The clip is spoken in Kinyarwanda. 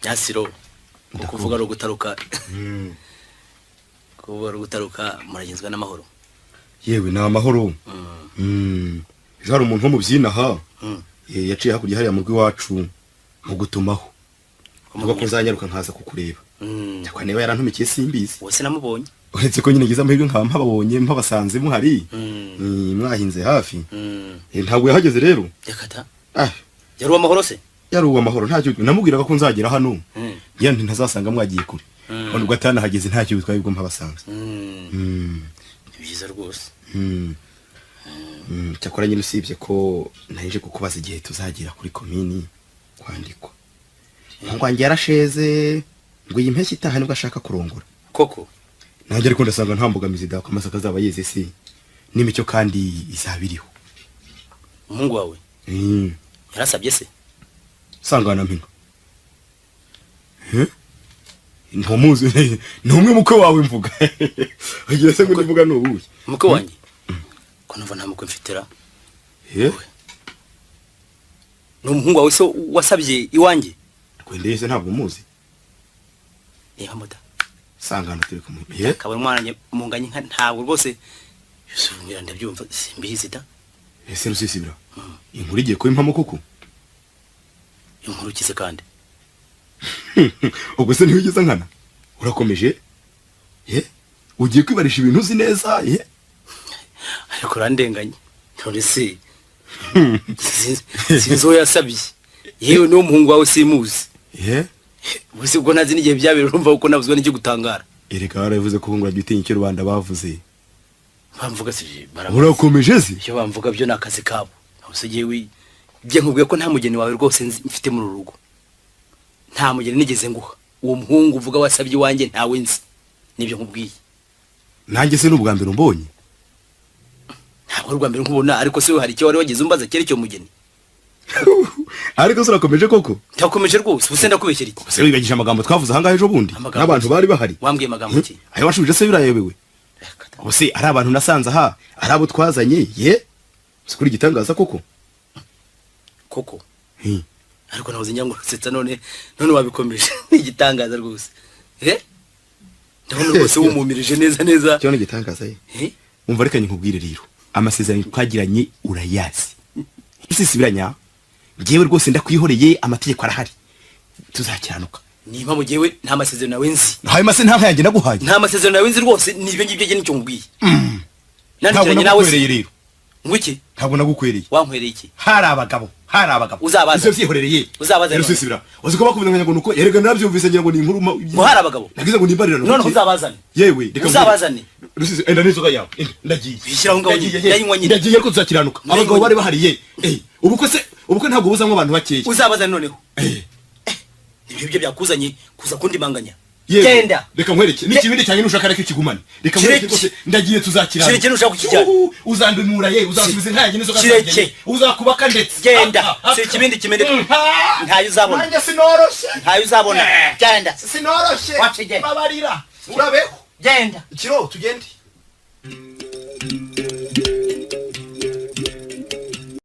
Nyasiro kuvuga ro gutaruka kuvuga ro gutaruka muragenzwa n'amahoro. Yewe na amahoro. Jaro umuntu mu byinaha yaciye hakurya hariya mu rw'iwacu mu gutumaho. Ngo kuzanyaruka nkaza kukureba. Cyakwa niba yarantumikiye simbizi. Wose namubonye. Uretse ko nyine giza amahirwe nk'ababonye mpabasanze muhari. Mwahinze hafi. Ntabwo yahageze rero. Yakata. Yari amahoro se? Yari amahoro ntacyo namubwiraga ko nzagera hano. Yandi ntazasanga mwagiye kure. None ubwo atana hageze ntacyo bitwaye ubwo mpabasanze. Biza rwose. Cyakora nyine usibye ko naje kukubaza igihe tuzagira kuri komini kwandikwa. Ngwange yarasheze ngo iyi mpeshyi itaha nibwo ashaka kurongora. Koko nanjye ariko ndasanga nta mbogamizi da ko amasaka azaba yeze se n'imicyo kandi izabiriho. Umuhungu wawe yarasabye se sangana mpinga ntomuzi numwe mukwe wawe mvuga agira se ngo ndivuga n'ubuye mukwe wanjye ko numva nta mukwe mfitera n'umuhungu wawe se wasabye iwanjye kwendeye se ntabwo muzi hamuda sangana turi kumwe kabone mwana munganye nka ntabwo rwose yusubira ndabyumva simbizi da ese rusisibira inkuru igiye ko impamo koko inkuru kize kandi ubwo se ntiwigeze nkana urakomeje ugiye kwibarisha ibintu uzi neza ariko randenganye none se sinzo yasabye yewe no muhungu wawe simuzi Buse ubwo nazi n'igihe byabere urumva uko nabuzwa n'icyo gutangara. Ereka baravuze ko ngura gitinya icyo rubanda bavuze. Bamvuga se urakomeje se? Icyo bamvuga byo nakazi kabo. Ubuse yewe bye nkubwiye ko nta mugeni wawe rwose mfite mu rurugo. Nta mugeni nigeze nguha. Uwo muhungu uvuga wasabye wanjye ntawe nzi. Nibyo nkubwiye. Nanjye se n'ubwa mbere umbonye. Ntabwo urwa mbere nkubona ariko se hari icyo wari wagize umbaza kere cyo mugeni. Ariko surakomeje koko takomeje rwose ubuse ndakubeshyira iki se wibagisha amagambo twavuze hangahe ejo bundi n'abantu bari bahari wambwiye amagambo ki ayo washubije se birayebewe ubuse ari abantu nasanze aha ari abo twazanye sikuri gitangaza koko ariko nabuze nyangusetsa none wabikomeje igitangaza rwose ndabona rwose wumumirije neza cyo n'igitangaza umva reka nkubwire rero amasezerano twagiranye urayazi rusisibiranya ngewe rwose ndakwihoreye amategeko arahari tuzakiranuka niba mu gihe nta masezerano nawe nzi haye mase nta yanjye naguhaye nta masezerano nawe nzi rwose nibyo ngibyo nicyo ngubwiye ntabwo nagukwireye rero ngwiki ntabwo nagukwireye wankwereye iki hari abagabo uzabaza ivyo vyihorereye uzabaza rusisibira uziko bakubwira ngo nuko yerega nabyumvise ngira ngo ni inkuru ngo hari abagabo nagize ngo nimbarirano none uzabazane yewe uzabazane rusisi enda nizoga yawe ndagiye bishyiraho ngaho yayinywa nyine ndagiye ko tuzakiranuka abagabo bari bahariye ubukwe ntabwo buzamwe abantu bakeye uzabazane noneho ibyo byakuzanye kuza kundi manganya genda reka nkwereke n'ikibindi cyane nushaka reka kigumane reka nkwereke rwose ndagiye tuzakiranuka kireke nushaka kukijyana uzandumura uzasubiza nta yanjye nizoga kireke uzakubaka ndetse genda se ikibindi kimende ntayo uzabona nanjye sinoroshe ntayo uzabona genda sinoroshe babarira urabeho genda ikiro tugende